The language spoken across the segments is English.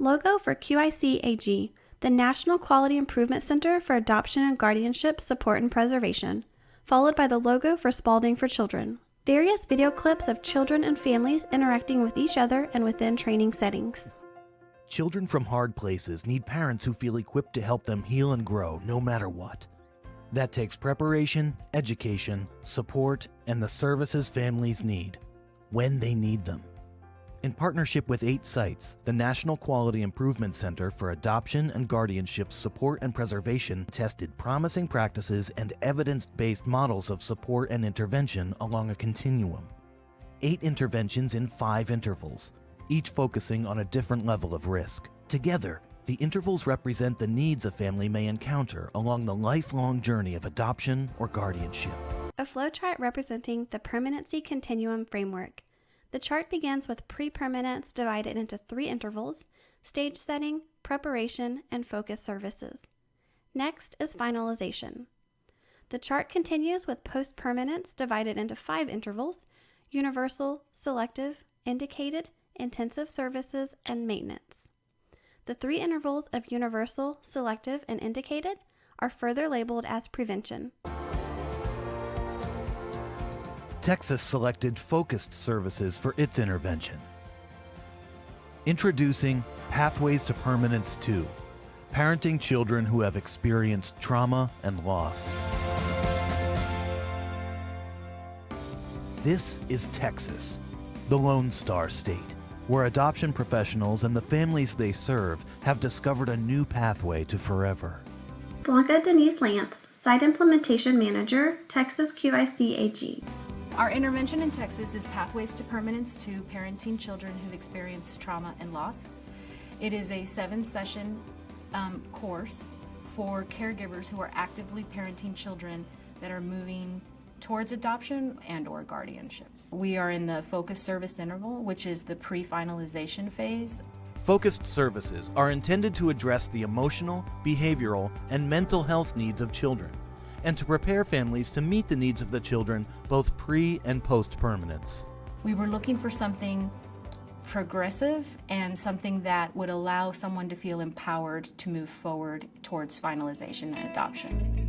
Logo for QIC-AG, the National Quality Improvement Center for Adoption and Guardianship Support and Preservation, followed by the logo for Spalding for Children. Various video clips of children and families interacting with each other and within training settings. Children from hard places need parents who feel equipped to help them heal and grow no matter what. That takes preparation, education, support, and the services families need when they need them. In partnership with 8 sites, the National Quality Improvement Center for Adoption and Guardianship Support and Preservation tested promising practices and evidence-based models of support and intervention along a continuum. 8 interventions in 5 intervals, each focusing on a different level of risk. Together, the intervals represent the needs a family may encounter along the lifelong journey of adoption or guardianship. A flowchart representing the permanency continuum framework. The chart begins with pre-permanence divided into 3 intervals: stage setting, preparation, and focus services. Next is finalization. The chart continues with post-permanence divided into 5 intervals: universal, selective, indicated, intensive services, and maintenance. The 3 intervals of universal, selective, and indicated are further labeled as prevention. Texas selected focused services for its intervention. Introducing Pathways to Permanence 2, parenting children who have experienced trauma and loss. This is Texas, the Lone Star State, where adoption professionals and the families they serve have discovered a new pathway to forever. Blanca Denise Lance, Site Implementation Manager, Texas QIC-AG. Our intervention in Texas is Pathways to Permanence 2, parenting children who've experienced trauma and loss. It is a 7-session course for caregivers who are actively parenting children that are moving towards adoption and or guardianship. We are in the focus service interval, which is the pre-finalization phase. Focused services are intended to address the emotional, behavioral, and mental health needs of children, and to prepare families to meet the needs of the children both pre- and post-permanence. We were looking for something progressive and something that would allow someone to feel empowered to move forward towards finalization and adoption.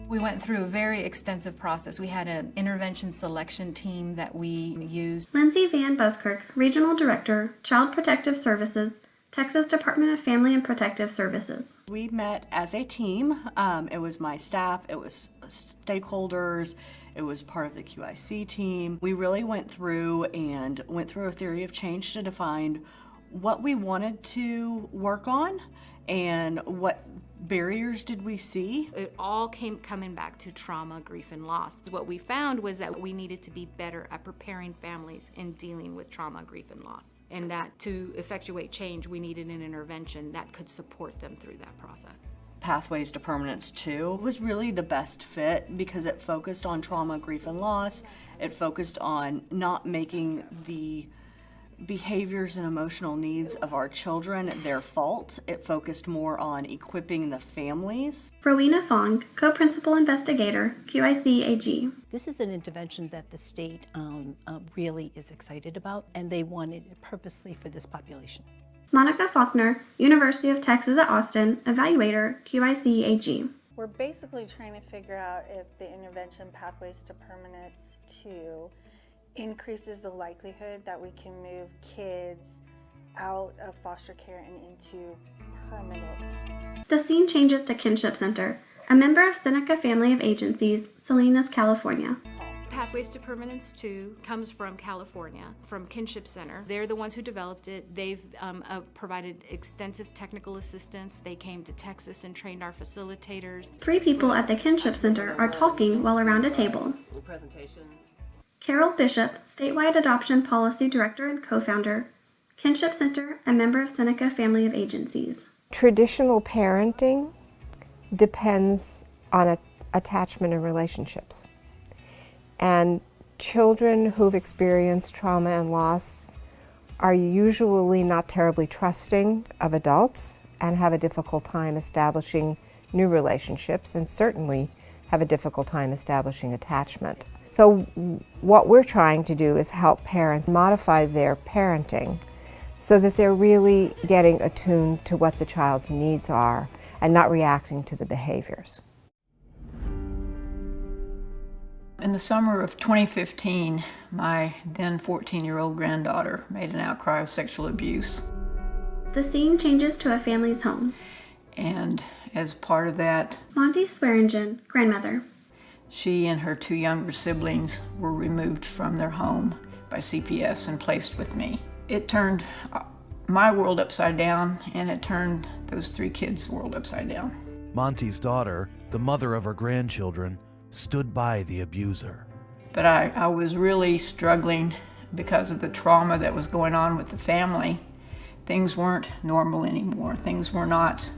We went through a very extensive process. We had an intervention selection team that we used. Lindsay Van Buskirk, Regional Director, Child Protective Services, Texas Department of Family and Protective Services. We met as a team. It was my staff, it was stakeholders, it was part of the QIC team. We really went through a theory of change to define what we wanted to work on and what barriers did we see. It all coming back to trauma, grief, and loss. What we found was that we needed to be better at preparing families in dealing with trauma, grief, and loss. And that to effectuate change, we needed an intervention that could support them through that process. Pathways to Permanence 2 was really the best fit because it focused on trauma, grief, and loss. It focused on not making the behaviors and emotional needs of our children their fault. It focused more on equipping the families. Rowena Fong, Co-Principal Investigator, QIC-AG. This is an intervention that the state really is excited about, and they wanted it purposely for this population. Monica Faulkner, University of Texas at Austin, Evaluator, QIC-AG. We're basically trying to figure out if the intervention Pathways to Permanence 2 increases the likelihood that we can move kids out of foster care and into permanent. The scene changes to Kinship Center, a member of Seneca Family of Agencies, Salinas, California. Pathways to Permanence 2 comes from California, from Kinship Center. They're the ones who developed it. They've provided extensive technical assistance. They came to Texas and trained our facilitators. 3 people at the Kinship Center are talking while around a table. Carol Bishop, Statewide Adoption Policy Director and Co-Founder, Kinship Center, a member of Seneca Family of Agencies. Traditional parenting depends on attachment and relationships. And children who've experienced trauma and loss are usually not terribly trusting of adults and have a difficult time establishing new relationships, and certainly have a difficult time establishing attachment. So what we're trying to do is help parents modify their parenting so that they're really getting attuned to what the child's needs are and not reacting to the behaviors. In the summer of 2015, my then 14-year-old granddaughter made an outcry of sexual abuse. The scene changes to a family's home. And as part of that, Monty Swearingen, grandmother. she and her 2 younger siblings were removed from their home by CPS and placed with me. It turned my world upside down, and it turned those 3 kids' world upside down. Monty's daughter, the mother of her grandchildren, stood by the abuser. But I was really struggling because of the trauma that was going on with the family. Things weren't normal anymore. Things were not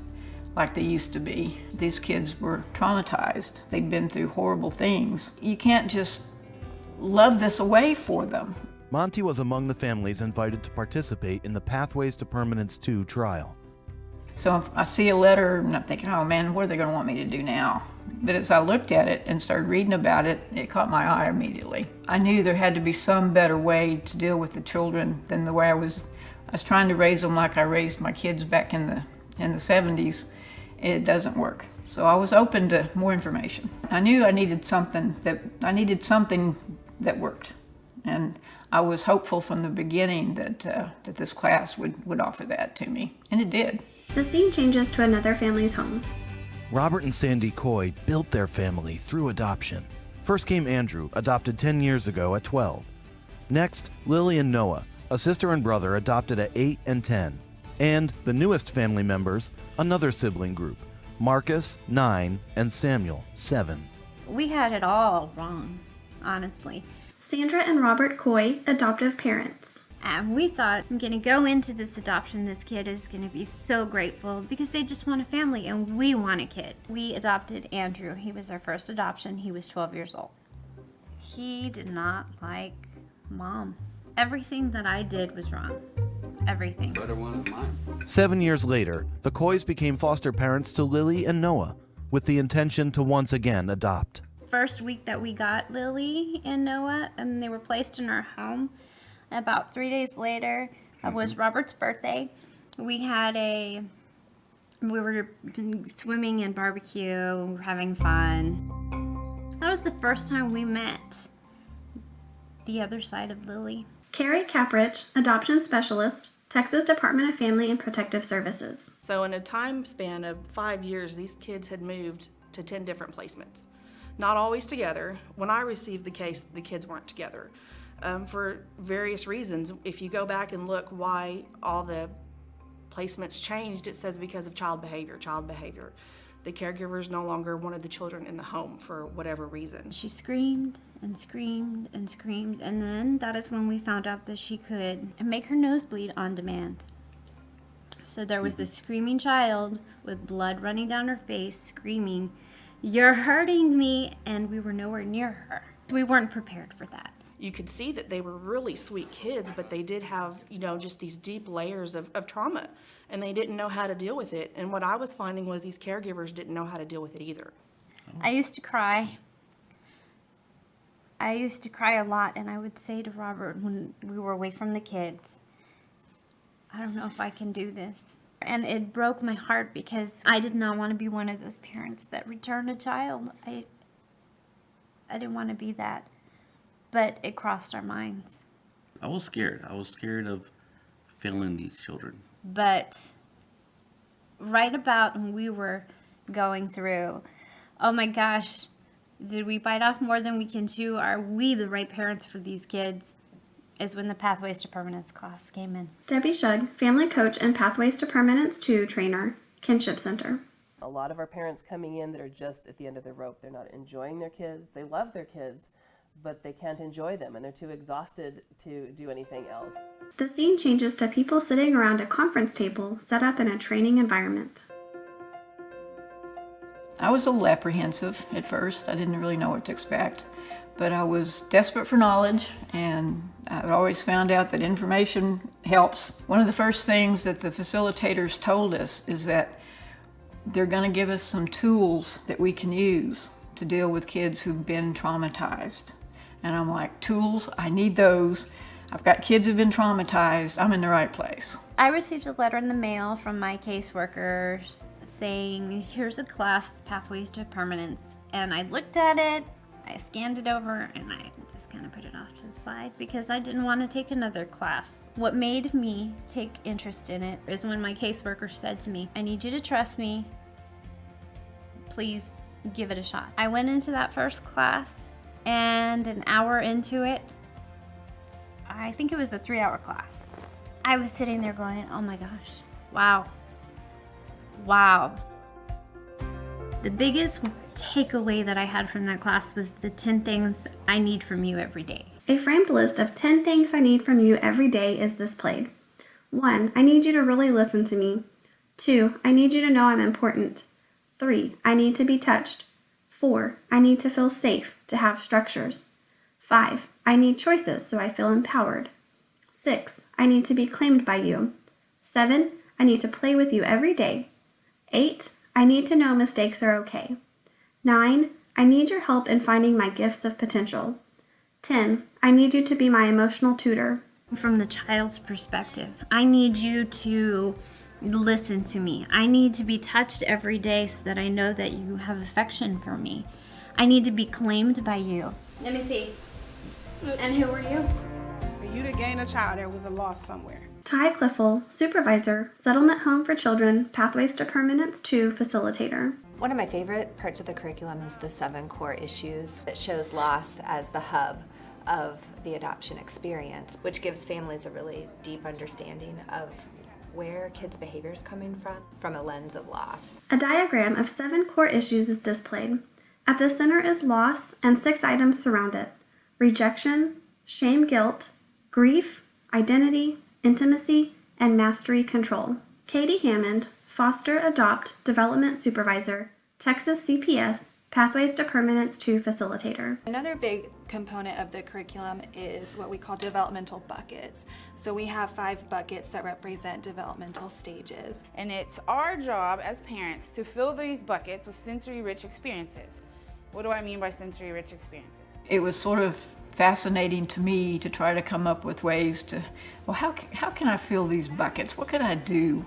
like they used to be. These kids were traumatized. They'd been through horrible things. You can't just love this away for them. Monty was among the families invited to participate in the Pathways to Permanence 2 trial. So I see a letter and I'm thinking, oh man, what are they going to want me to do now? But as I looked at it and started reading about it, it caught my eye immediately. I knew there had to be some better way to deal with the children than the way I was trying to raise them like I raised my kids back in the 70s. It doesn't work. So I was open to more information. I knew I needed something that worked. And I was hopeful from the beginning that this class would offer that to me, and it did. The scene changes to another family's home. Robert and Sandy Coy built their family through adoption. First came Andrew, adopted 10 years ago at 12. Next, Lily and Noah, a sister and brother adopted at 8 and 10. And the newest family members, another sibling group, Marcus, 9, and Samuel, 7. We had it all wrong, honestly. Sandra and Robert Coy, adoptive parents. And we thought, I'm going to go into this adoption. This kid is going to be so grateful because they just want a family and we want a kid. We adopted Andrew. He was our first adoption. He was 12 years old. He did not like moms. Everything that I did was wrong. Everything. Better one of mine. 7 years later, the Coys became foster parents to Lily and Noah, with the intention to once again adopt. First week that we got Lily and Noah, and they were placed in our home, about 3 days later was Robert's birthday. We were swimming and barbecue, we were having fun. That was the first time we met the other side of Lily. Carrie Caprich, adoption specialist, Texas Department of Family and Protective Services. So in a time span of 5 years, these kids had moved to 10 different placements. Not always together. When I received the case, the kids weren't together. For various reasons. If you go back and look why all the placements changed, it says because of child behavior. The caregivers no longer wanted the children in the home for whatever reason. She screamed and screamed and screamed, and then that is when we found out that she could make her nose bleed on demand. So there was this screaming child with blood running down her face, screaming, "You're hurting me," and we were nowhere near her. We weren't prepared for that. You could see that they were really sweet kids, but they did have, just these deep layers of trauma, and they didn't know how to deal with it. And what I was finding was these caregivers didn't know how to deal with it either. I used to cry. I used to cry a lot, and I would say to Robert when we were away from the kids, I don't know if I can do this. And it broke my heart because I did not want to be one of those parents that returned a child. I didn't want to be that. But it crossed our minds. I was scared. I was scared of failing these children. But right about when we were going through, oh my gosh, did we bite off more than we can chew? Are we the right parents for these kids? Is when the Pathways to Permanence class came in. Debbie Shug, family coach and Pathways to Permanence 2 trainer, Kinship Center. A lot of our parents coming in that are just at the end of their rope. They're not enjoying their kids. They love their kids, but they can't enjoy them, and they're too exhausted to do anything else. The scene changes to people sitting around a conference table set up in a training environment. I was a little apprehensive at first. I didn't really know what to expect, but I was desperate for knowledge, and I've always found out that information helps. One of the first things that the facilitators told us is that they're going to give us some tools that we can use to deal with kids who've been traumatized. And I'm like, tools, I need those. I've got kids who've been traumatized. I'm in the right place. I received a letter in the mail from my caseworker saying, here's a class, Pathways to Permanence. And I looked at it, I scanned it over, and I just kind of put it off to the side because I didn't want to take another class. What made me take interest in it is when my caseworker said to me, I need you to trust me. Please give it a shot. I went into that first class, and an hour into it, I think it was a 3-hour class, I was sitting there going, oh my gosh, wow. Wow. The biggest takeaway that I had from that class was the 10 things I need from you every day. A framed list of 10 things I need from you every day is displayed. 1. I need you to really listen to me. 2. I need you to know I'm important. 3. I need to be touched. 4. I need to feel safe, to have structures. 5. I need choices so I feel empowered. 6. I need to be claimed by you. 7. I need to play with you every day. 8. I need to know mistakes are okay. 9. I need your help in finding my gifts of potential. 10. I need you to be my emotional tutor. From the child's perspective, I need you to listen to me. I need to be touched every day so that I know that you have affection for me. I need to be claimed by you. Let me see. And who are you? For you to gain a child, there was a loss somewhere. Ty Cliffel, Supervisor, Settlement Home for Children, Pathways to Permanence 2 Facilitator. One of my favorite parts of the curriculum is the 7 core issues. It shows loss as the hub of the adoption experience, which gives families a really deep understanding of where kids' behavior is coming from a lens of loss. A diagram of 7 core issues is displayed. At the center is loss, and 6 items surround it: rejection, shame, guilt, grief, identity, intimacy, and mastery control. Katie Hammond, Foster Adopt Development Supervisor, Texas CPS, Pathways to Permanence 2 Facilitator. Another big component of the curriculum is what we call developmental buckets. So we have 5 buckets that represent developmental stages. And it's our job as parents to fill these buckets with sensory-rich experiences. What do I mean by sensory-rich experiences? It was sort of fascinating to me to try to come up with ways to, well, how can I fill these buckets? What can I do?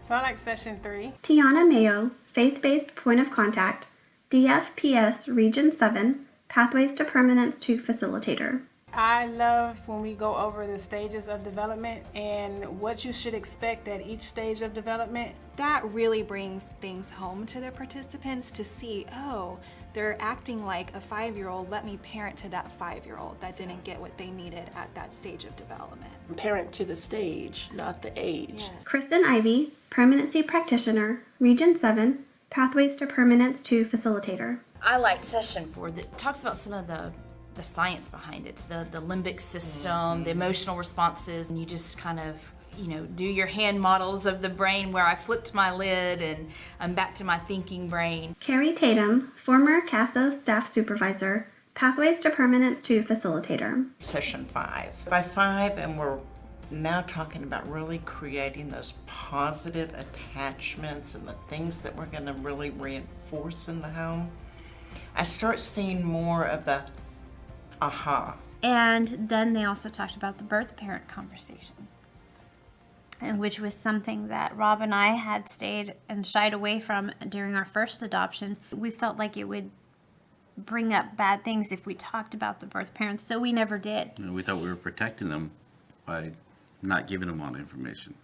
So I like session 3. Tiana Mayo, Faith-Based Point of Contact, DFPS Region 7, Pathways to Permanence 2 Facilitator. I love when we go over the stages of development and what you should expect at each stage of development. That really brings things home to the participants to see, oh, they're acting like a 5-year-old. Let me parent to that 5-year-old that didn't get what they needed at that stage of development. Parent to the stage, not the age. Yeah. Kristen Ivey, Permanency Practitioner, Region 7, Pathways to Permanence 2 Facilitator. I liked session 4 that talks about some of the science behind it, the limbic system, the emotional responses, and you just kind of, do your hand models of the brain where I flipped my lid and I'm back to my thinking brain. Carrie Tatum, former CASA Staff Supervisor, Pathways to Permanence 2 Facilitator. Session 5. By 5, and we're now talking about really creating those positive attachments and the things that we're going to really reinforce in the home. I start seeing more of the aha. And then they also talked about the birth parent conversation, and which was something that Rob and I had stayed and shied away from during our first adoption. We felt like it would bring up bad things if we talked about the birth parents, so we never did. We thought we were protecting them by not giving them all the information.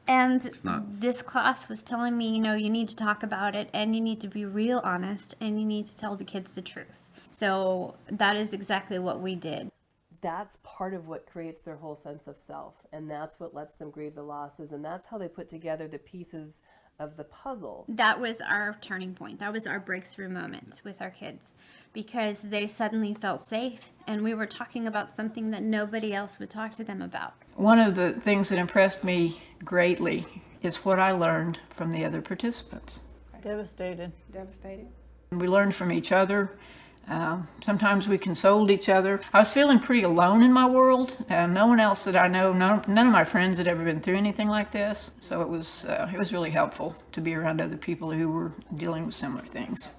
And it's not. This class was telling me, you need to talk about it, and you need to be real honest, and you need to tell the kids the truth. So that is exactly what we did. That's part of what creates their whole sense of self, and that's what lets them grieve the losses, and that's how they put together the pieces of the puzzle. That was our turning point. That was our breakthrough moment with our kids, because they suddenly felt safe, and we were talking about something that nobody else would talk to them about. One of the things that impressed me greatly is what I learned from the other participants. Devastated. We learned from each other. Sometimes we consoled each other. I was feeling pretty alone in my world. No one else that I know, none of my friends had ever been through anything like this. So it was really helpful to be around other people who were dealing with similar things.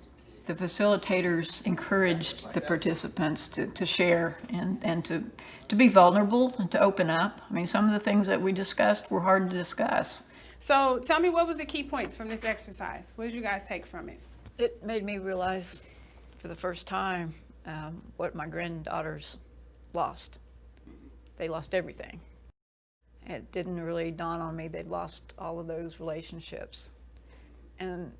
The facilitators encouraged the participants to share and to be vulnerable and to open up. I mean, some of the things that we discussed were hard to discuss. So tell me, what was the key points from this exercise? What did you guys take from it? It made me realize for the first time what my granddaughters lost. They lost everything. It didn't really dawn on me they'd lost all of those relationships. And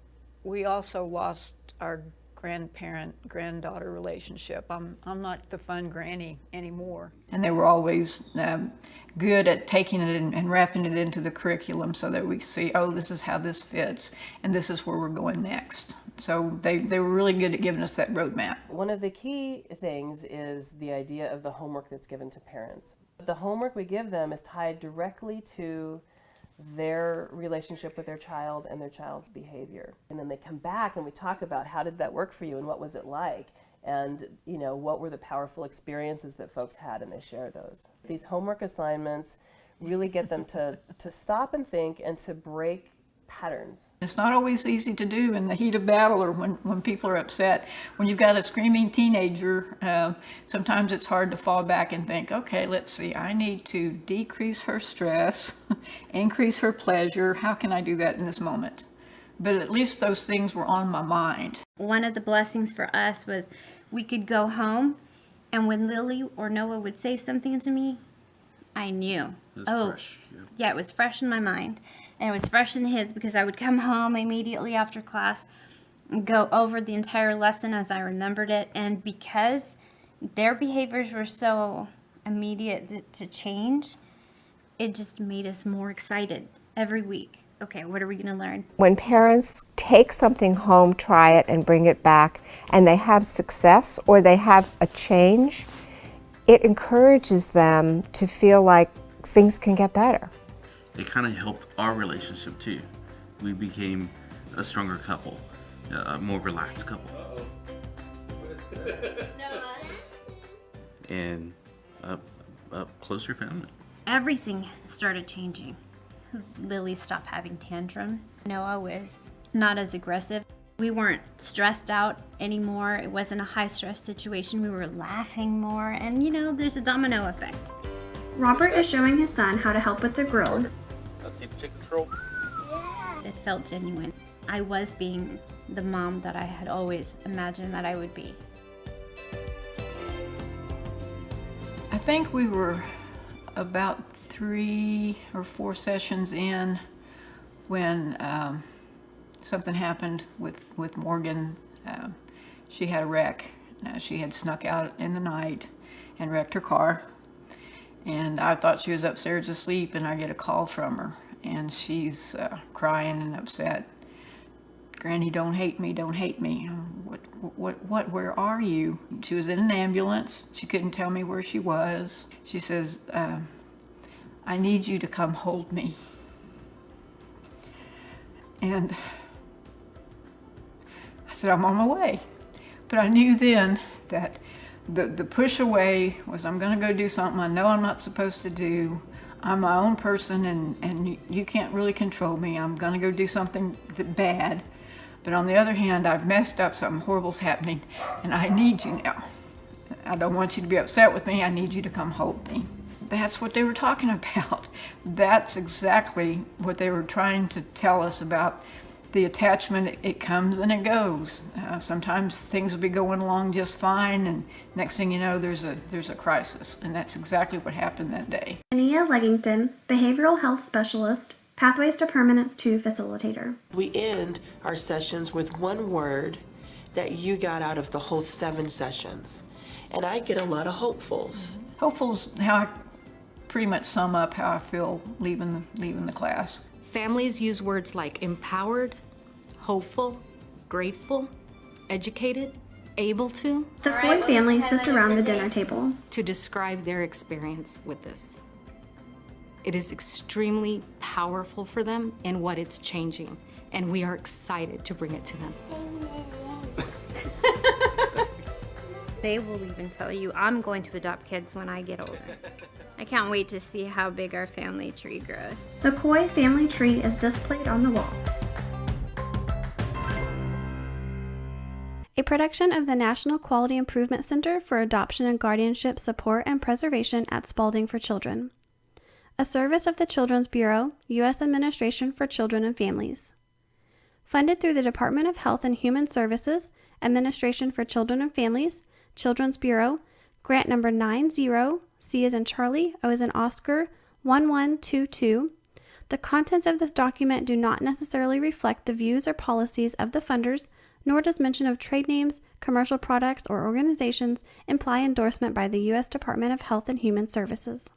we also lost our grandparent-granddaughter relationship. I'm not the fun granny anymore. And they were always good at taking it and wrapping it into the curriculum so that we could see, oh, this is how this fits, and this is where we're going next. So they were really good at giving us that roadmap. One of the key things is the idea of the homework that's given to parents. The homework we give them is tied directly to their relationship with their child and their child's behavior. And then they come back and we talk about, how did that work for you and what was it like? And what were the powerful experiences that folks had, and they share those. These homework assignments really get them to stop and think and to break patterns. It's not always easy to do in the heat of battle or when people are upset. When you've got a screaming teenager, sometimes it's hard to fall back and think, okay, let's see, I need to decrease her stress, increase her pleasure. How can I do that in this moment? But at least those things were on my mind. One of the blessings for us was we could go home, and when Lily or Noah would say something to me, I knew. It was fresh. Yeah, it was fresh in my mind. And it was fresh in his, because I would come home immediately after class and go over the entire lesson as I remembered it. And because their behaviors were so immediate to change, it just made us more excited every week. Okay, what are we going to learn? When parents take something home, try it, and bring it back, and they have success or they have a change, it encourages them to feel like things can get better. It kind of helped our relationship too. We became a stronger couple, a more relaxed couple. And a closer family. Everything started changing. Lily stopped having tantrums. Noah was not as aggressive. We weren't stressed out anymore. It wasn't a high stress situation. We were laughing more, and there's a domino effect. Robert is showing his son how to help with the grill. Let's see the chickens roll. It felt genuine. I was being the mom that I had always imagined that I would be. I think we were about 3 or 4 sessions in when something happened with Morgan. She had a wreck. She had snuck out in the night and wrecked her car. And I thought she was upstairs asleep, and I get a call from her, and she's crying and upset. Granny, don't hate me, don't hate me. What, where are you? She was in an ambulance. She couldn't tell me where she was. She says, I need you to come hold me. And I said, I'm on my way. But I knew then that the push away was, I'm gonna go do something I know I'm not supposed to do. I'm my own person, and you can't really control me. I'm gonna go do something bad. But on the other hand, I've messed up, something horrible's happening, and I need you now. I don't want you to be upset with me. I need you to come hold me. That's what they were talking about. That's exactly what they were trying to tell us about the attachment. It comes and it goes. Sometimes things will be going along just fine, and next thing you know, there's a crisis, and that's exactly what happened that day. Ania Leggington, Behavioral Health Specialist, Pathways to Permanence 2 Facilitator. We end our sessions with one word that you got out of the whole 7 sessions. And I get a lot of hopefuls. Hopeful's how I pretty much sum up how I feel leaving the class. Families use words like empowered, hopeful, grateful, educated, able to. The Floyd family sits around the dinner table to describe their experience with this. It is extremely powerful for them in what it's changing, and we are excited to bring it to them. They will even tell you, I'm going to adopt kids when I get older. I can't wait to see how big our family tree grows. The Coy family tree is displayed on the wall. A a production of the National Quality Improvement Center for Adoption and Guardianship Support and Preservation at Spalding for Children, a service of the Children's Bureau, U.S. Administration for Children and Families. Funded through the Department of Health and Human Services, Administration for Children and Families, Children's Bureau, grant number 90, C as in Charlie, O as in Oscar, 1122. The contents of this document do not necessarily reflect the views or policies of the funders, nor does mention of trade names, commercial products, or organizations imply endorsement by the U.S. Department of Health and Human Services.